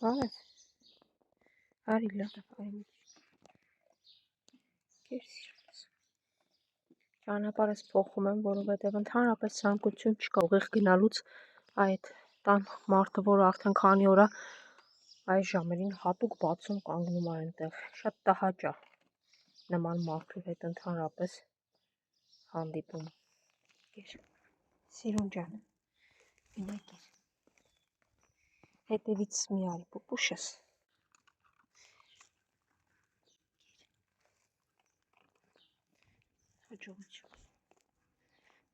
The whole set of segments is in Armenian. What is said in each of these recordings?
Բարև, արի լավ, արի կեր սիրուց։ Ճանապարհս փոխում եմ, որովհետև ընդհանրապես ցանկություն չկա ուղիղ գնալուց այդ տան մարդը, որ արդեն քանի օր է այս ժամերին հատուկ բացում կանգնում է այնտեղ։ Շատ տհաճ է նման մարդու հետ ընդհանրապես հանդիպում։ Կեր, սիրուն ջան, գնա կեր։ Հետևից մի արի, պուպուշս։ Հաջողություն։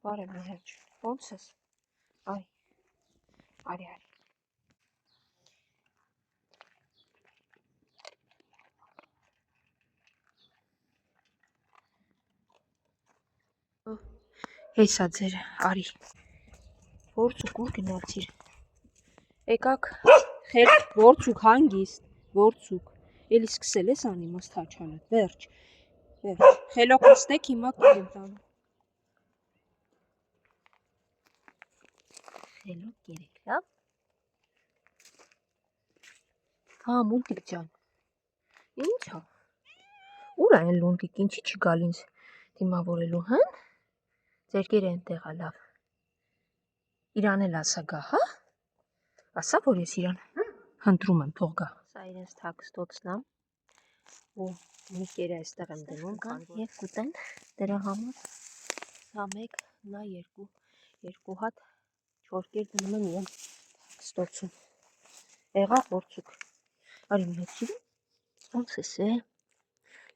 Բարև Միհաջ, ո՞նց ես։ Արի, արի, արի։ Հեսա ձեր, արի։ Որցուկ ուր գնացիր։ Եկաք, որցուկ հանգիստ, որցուկ։ Էլի սկսել ես անիմաստ հաչալը, վերջ, վերջ։ Խելոք նստեք, հիմա կեր եմ տանում։ Խելոք կերեք, լավ։ Հա, մուլտիկ ջան։ Ինչ հա։ Ուր այն լունդիկ, ինչի չի գալ ինձ դիմավորելու, հն։ Ձեր կերը ենտեղ է, լավ։ Իրան էլ ասա գա, հա։ Ասա, որ ես իրան հնդրում եմ, թող գա։ Սա իրենց թաքստոցն է, ու մի կերը այստեղ եմ դնում, և կուտեն դրա համար։ Սա մեկ, նա երկու հատ 4 կեր դնում եմ իրեն թաքստոցում։ Եղա որցուկ։ Արի մի հետ սիրում, ոնց ես է,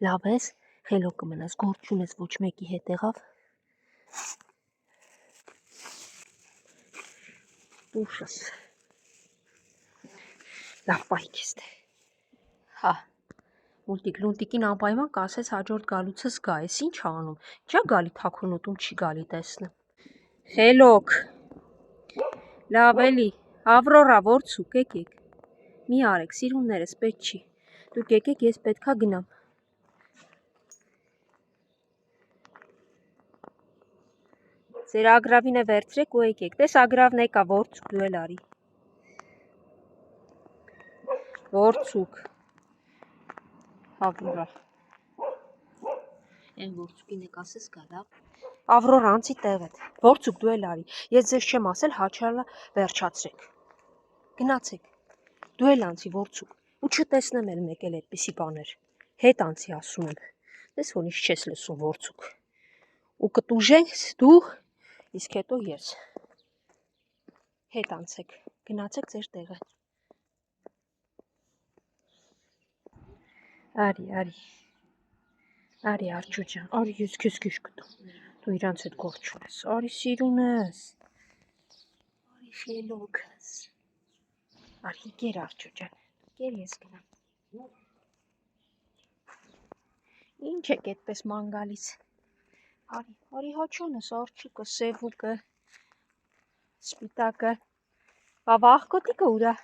լավ ես, խելոք կմնաս, գործ չունես ոչ մեկի հետ եղավ։ Տուշս։ Լավ պայք ես դե։ Հա, մուլտիկ լունտիկին անպայման կասես հաջորդ գալուցս գա, ես ինչ անում, չա գալի թաքունոտում չի գալի տեսնեմ։ Խելոք, լավ էլի, Ավրորա որցուկ եկեք, մի արեք, սիրուններս պետք չի, դուք եկեք ես պետքա գնամ։ Ձեր ագրավին է վերցրեք ու եկեք, տես ագրավն եկա որցուկ դու էլ արի։ Որցուկ, Ավրորա, են որցուկին եք ասես գա լավ։ Ավրորա անցի տեղդ, որցուկ դու էլ արի, ես ձեզ չեմ ասել հաչալը վերջացրեք, գնացեք, դու էլ անցի որցուկ, ու չտեսնեմ էլ մեկ էլ այդպիսի բաներ, հետ անցի ասում եմ, դες որ ինչ չես լսում որցուկ, ու կտուժենք դու, իսկ հետո ես, հետ անցեք, գնացեք ձեր տեղը։ Արի արջու ջան, արի ես քեզ քեզ կտամ, դու իրանց հետ գործ չունես, արի սիրունս, արի խելոքս, արի կեր արջու ջան, կեր ես գնամ։ Ինչ եք այդպես ման գալիս, արի հաչանս, արջիկը, սևուկը, սպիտակը, բավա աղկոտիկը ուրա։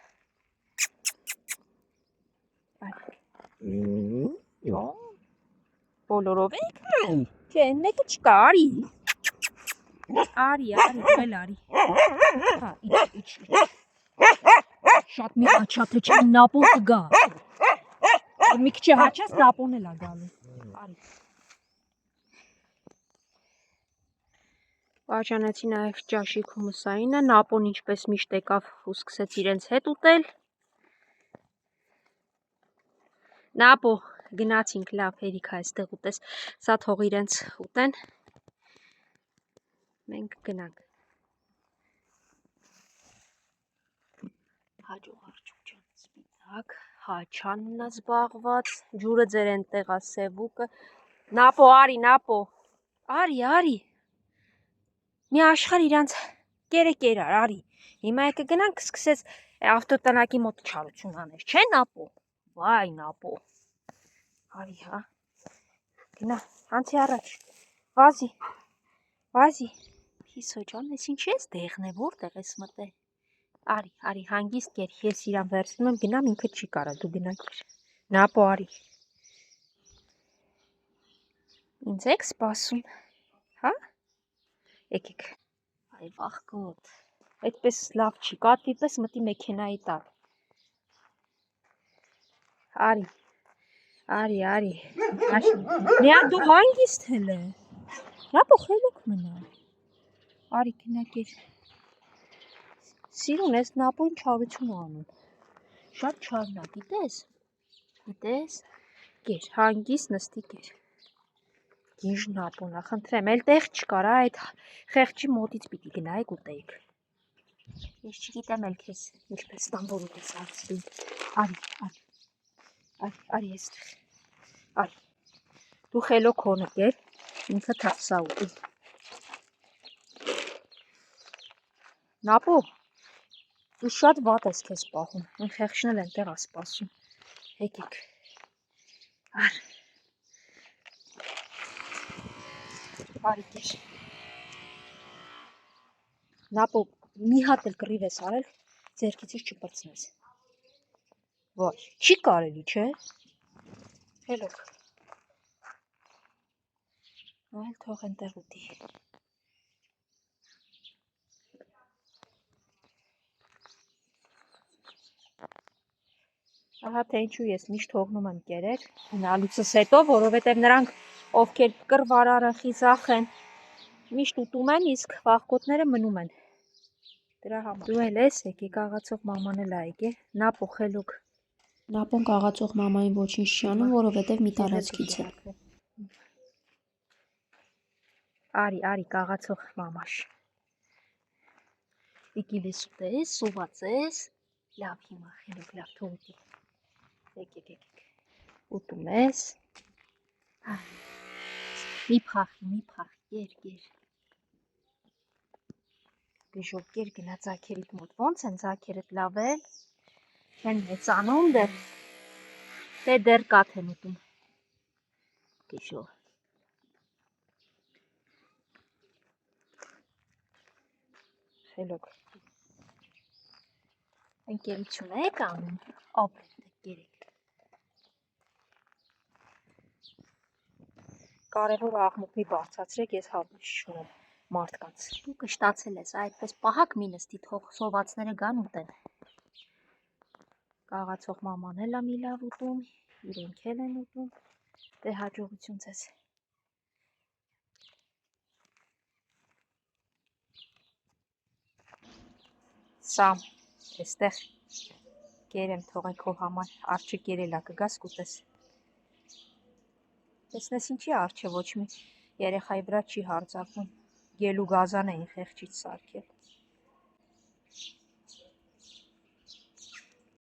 Բոլորով եք, չէ, մեկը չկա, արի, դու էլ արի, հա, իչ, շատ մի հաչա, թե չէ նապոն կգա, մի քիչ հաչաս նապոն էլ է գալու, արի։ Բաժանեցի նաև ճաշիկ հումուսայինը, նապոն ինչպես միշտ եկավ ու սկսեց իրենց հետ ուտել։ Նապո, գնացինք, լավ, հերիք այստեղ ուտես, սա թող իրենց ուտեն, մենք գնանք։ Հաջող արջուկ ջան, սպիտակ, հաչանն է զբաղված, ջուրը ձեր ենտեղ է սևուկը, նապո, արի, մի աշխար իրանց կեր արի, հիմա եկը գնանք սկսեց ավտոտնակի մոտ չարություն աներ, չէ նապո, վայ նապո, արի հա, գնա, անցի առաջ, վազի, հիսո ջան, ես ինչ ես դեղն է, որտեղ ես մտե, արի, հանգիստ կեր, ես իրան վերցնում եմ, գնամ, ինքը չի կարա, դու գնա կեր, նապո արի, ինձ եք սպասում, հա, եկեք, այ վախկոտ, այդպես լավ չի, կատվի պես մտի մեքենայի տակ, Արի։ Նյա դու հանգիստ հելը։ Նապո խելոք մնա։ Արի քնակեր։ Սիրուն ես նապոյն չարություն անում։ Շատ չարն է, գիտես։ Կեր, հանգիստ նստի կեր։ Գիժ նապոնա, խնդրեմ, էլ տեղ չկար, այդ խեղճի մոտից պիտի գնայիք ուտեիք։ Ես չգիտեմ էլ քեզ ինչպես տամբորուտ ես հարցրին։ Արի եստեղ։ Արի։ Դու խելոք հոնը կեր, ինքը թապսա ուտի։ Նապո, դու շատ վատ ես քեզ պահում, են խեղճն էլ ենտեղ է սպասում։ Եկեք։ Արի կեր։ Նապո, մի հատ էլ կռիվ ես արել, ձերքիցից չպրծնես։ Վայ, չի կարելի, չէ։ Խելոք։ Այլ թող ենտեղ ուտի։ Ահա թե ինչու ես միշտ թողնում եմ կերեր, հնալուցս հետո, որովհետև նրանք, ովքեր կռվարարը խիզախ են, միշտ ուտում են, իսկ վախկոտները մնում են։ Դրա համար։ Դու էլ ես, եկի կաղացող մաման էլ այգ է, Նապո խելոք։ Նապոն կաղացող մամային ոչինչ չի անում, որովհետև մի տարածքից է։ Արի կաղացող մամաշ։ Եկիլես ուտես, սոված ես, լավ հիմա խելոք, լավ թող ուտի։ Եկեք, ուտում ես, մի փախի, կեր, գժով կեր գնա ձակերիդ մոտ, ոնց են ձակերդ լավ են, են մեծանում դեր, դե դեր կաթ են ուտում, գժով, խելոք, ընկերություն եք անում, ապրեք կերեք, կարևոր աղմուկի բարձացրեք, ես հավես չունեմ մարդկանց։ Դու կշտացել ես, այդպես պահակ մի նստի, թող սովածները գան ուտեն։ Կաղացող մաման էլ մի լավ ուտում, իրենք էլ են ուտում, դե հաջողություն ձեզ։ Սամ, էստեղ կերեմ թողեն քո համար, արջը կերելա կգաս կուտես։ Տեսնես ինչի արջը ոչ մի երեխայի վրա չի հարձակվում, գելու գազան էին խեղճից սարքել։